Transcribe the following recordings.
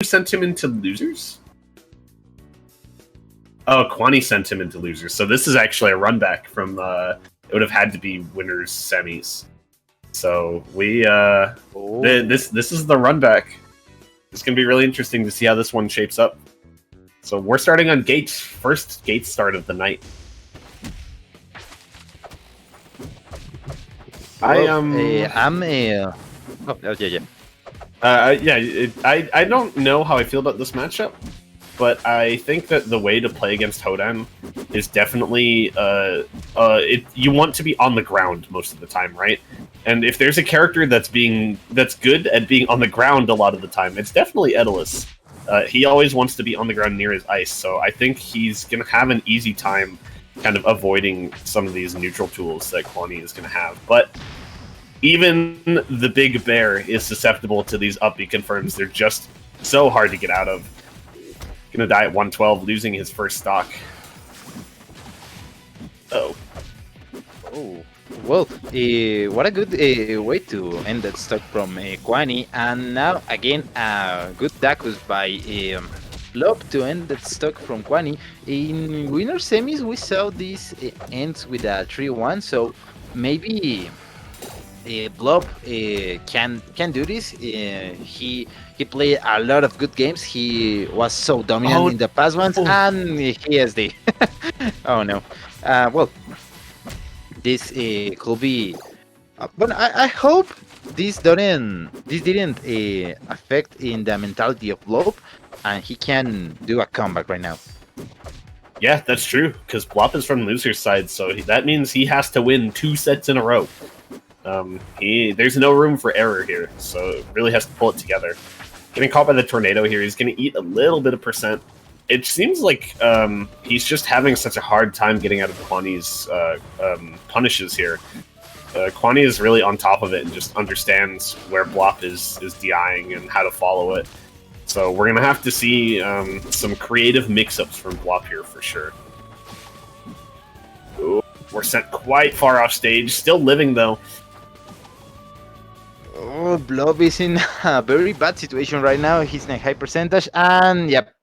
sent him into losers? Oh, Qunne sent him into losers. So this is actually a run back from it would have had to be winners semis. So we this is the run back. It's gonna be really interesting to see how this one shapes up. So we're starting on Gates, first Gates start of the night. Well, I don't know how I feel about this matchup, but I think that the way to play against Hodan is definitely you want to be on the ground most of the time, right? And if there's a character that's good at being on the ground a lot of the time, it's definitely Etalus. He always wants to be on the ground near his ice, so I think he's gonna have an easy time kind of avoiding some of these neutral tools that Qunne is gonna have. But even the big bear is susceptible to these up B confirms. They're just so hard to get out of. Gonna die at 112, losing his first stock. Oh. Well, what a good way to end that stock from Qunne. And now, again, good tacos by blop to end that stock from Qunne. In winner semis, we saw this ends with a 3-1, so maybe blop can do this. He played a lot of good games. He was so dominant in the past ones, and he has the oh no. Well, this could be, but I hope this didn't affect in the mentality of blop, and he can do a comeback right now. Yeah, that's true, because Blop is from loser's side, so that means he has to win 2 sets in a row. There's no room for error here, so it really has to pull it together. Getting caught by the tornado here, he's going to eat a little bit of percent. It seems like he's just having such a hard time getting out of Qunne's punishes here. Qunne is really on top of it and just understands where Blop is DIing and how to follow it. So we're going to have to see some creative mix-ups from Blop here for sure. Ooh, we're sent quite far off stage, still living though. Oh, blop is in a very bad situation right now. He's in a high percentage, and yep,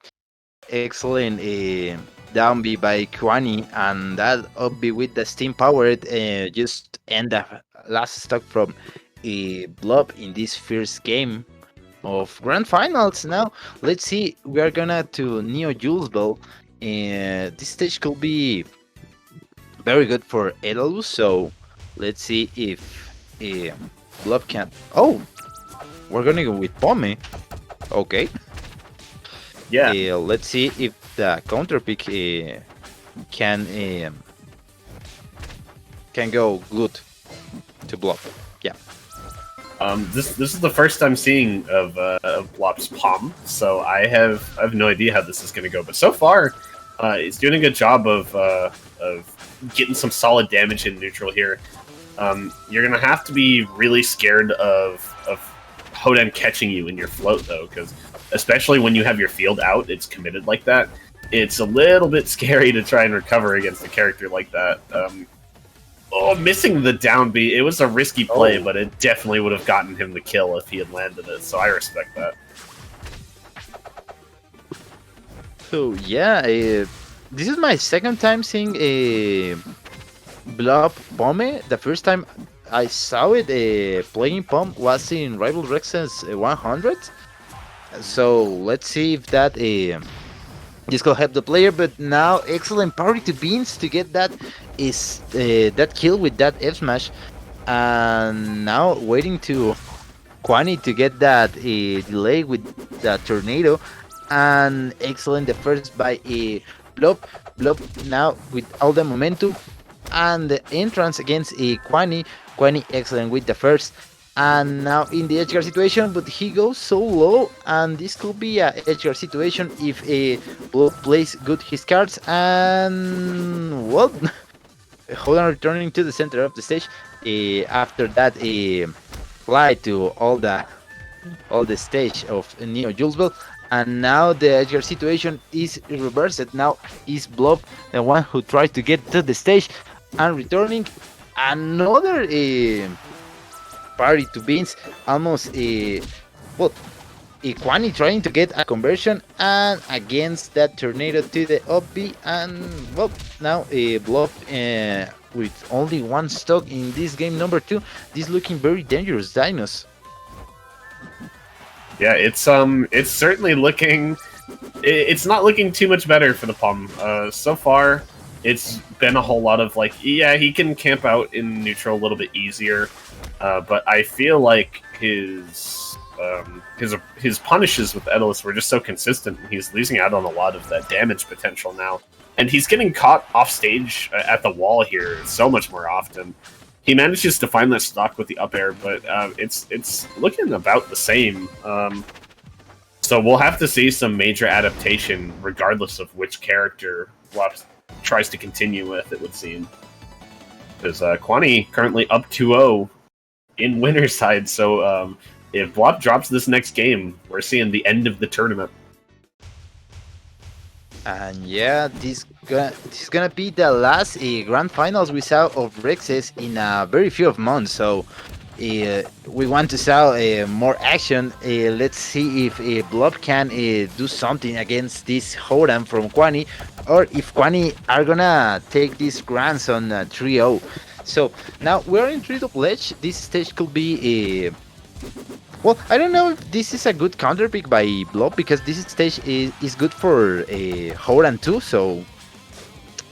excellent down B by Qunne, and that up B with the steam powered just end the last stock from blop in this first game of grand finals. Now let's see, we are gonna to Neo Julesville. This stage could be very good for Etalus, so let's see if blop can. Oh, we're gonna go with Pomme. Okay. Yeah. Let's see if the counter pick can go good to blop. Yeah. This is the first I'm seeing of Blop's Pomme, so I have no idea how this is going to go. But so far, he's doing a good job of getting some solid damage in neutral here. You're going to have to be really scared of Hodan catching you in your float, though, because especially when you have your field out, it's committed like that. It's a little bit scary to try and recover against a character like that. Missing the down B. It was a risky play, but it definitely would have gotten him the kill if he had landed it, so I respect that. So, yeah, this is my second time seeing a blop Pomme. The first time I saw it playing Pomme was in Rival Rex's 100. So let's see if that this could help the player. But now excellent parry to Beans to get that that kill with that F smash, and now waiting to Qunne to get that delay with the tornado, and excellent the first by blop now with all the momentum and the entrance against Qunne excellent with the first. And now in the edgeguard situation, but he goes so low, and this could be a edgeguard situation if blop plays good his cards. And well, Hodan returning to the center of the stage after that fly to all the stage of Neo Julesville. And now the edgeguard situation is reversed. Now is blop the one who tried to get to the stage, and returning another parry to Beans, almost well, Qunne trying to get a conversion and against that tornado to the up B, and well, now a blop with only one stock in this game number 2. This looking very dangerous, Dinos. Yeah, it's certainly looking. It's not looking too much better for the Pomme. So far, it's been a whole lot of like, yeah, he can camp out in neutral a little bit easier, but I feel like his punishes with Etalus were just so consistent, and he's losing out on a lot of that damage potential now. And he's getting caught off stage at the wall here so much more often. He manages to find that stock with the up air, but it's looking about the same. So we'll have to see some major adaptation, regardless of which character Blop tries to continue with, it would seem. Because Qunne currently up 2-0 in winner's side, so if Blop drops this next game, we're seeing the end of the tournament. And yeah, this is gonna be the last grand finals we saw of Rexes in a very few of months. So we want to see more action. Let's see if Blop can do something against this Hodan from Qunne, or if Qunne are gonna take these grands on 3-0. So now we're in 3 double edge. This stage could be well, I don't know if this is a good counter pick by Blop, because this stage is good for Hodan too. So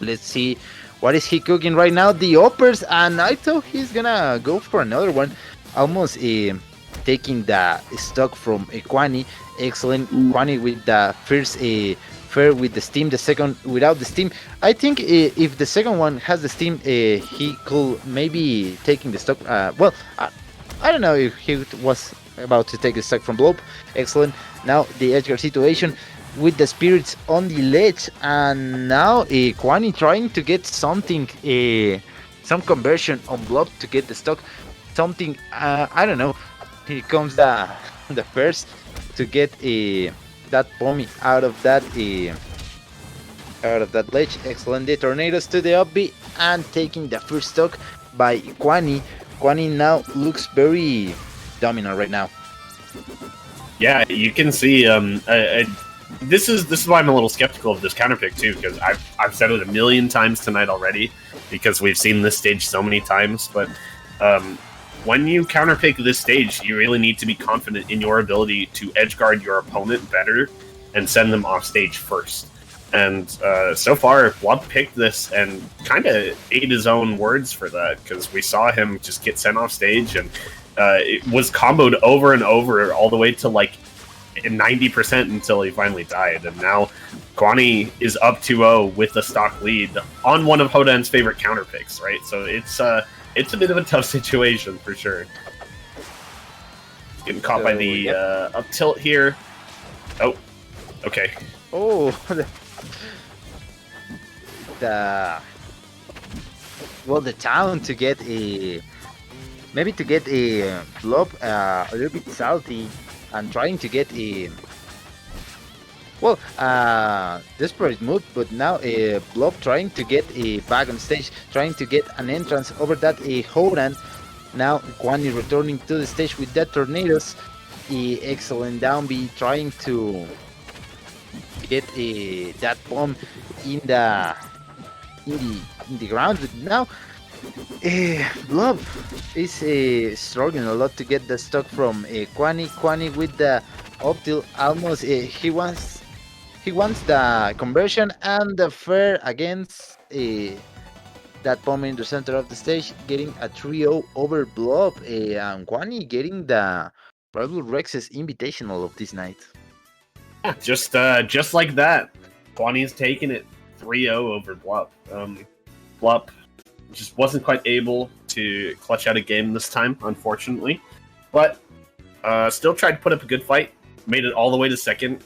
let's see what is he cooking right now. The uppers, and I thought he's gonna go for another one, almost taking the stock from Qunne. Excellent Qunne with the first fair with the steam, the second without the steam. I think if the second one has the steam, he could maybe taking the stock. Well, I don't know if he was about to take the stock from Blop. Excellent. Now the edge guard situation with the spirits on the ledge, and now Qunne trying to get something, some conversion on Blop to get the stock. Something, I don't know. Here comes the first to get that Pomme out of that ledge. Excellent. The tornadoes to the up B and taking the first stock by Qunne. Qunne now looks very dominant right now. Yeah, you can see. This is why I'm a little skeptical of this counter pick too, because I've said it a million times tonight already, because we've seen this stage so many times. But when you counter pick this stage, you really need to be confident in your ability to edge guard your opponent better and send them off stage first. And so far, Blop picked this and kind of ate his own words for that, because we saw him just get sent off stage, and it was comboed over and over all the way to like 90% until he finally died. And now Qunne is up 2-0 with a stock lead on one of Hodan's favorite counter picks, right? So it's a bit of a tough situation for sure. Getting caught by the up tilt here. Oh, okay. Oh, the town to get a Blop a little bit salty and trying to get a desperate move, but now a Blop trying to get a back on stage, trying to get an entrance over that Hodan. Now Qunne returning to the stage with that tornadoes. Excellent down B, trying to get that bomb in the ground. But now Blop is struggling a lot to get the stock from Qunne. Qunne with the up till almost he wants the conversion and the fair against that Pomme in the center of the stage, getting a 3-0 over Blop, and Qunne getting the probably Rex's Invitational of this night. Yeah, just like that, Qunne's taking it 3-0 over Blop. Blop just wasn't quite able to clutch out a game this time, unfortunately, but still tried to put up a good fight. Made it all the way to second.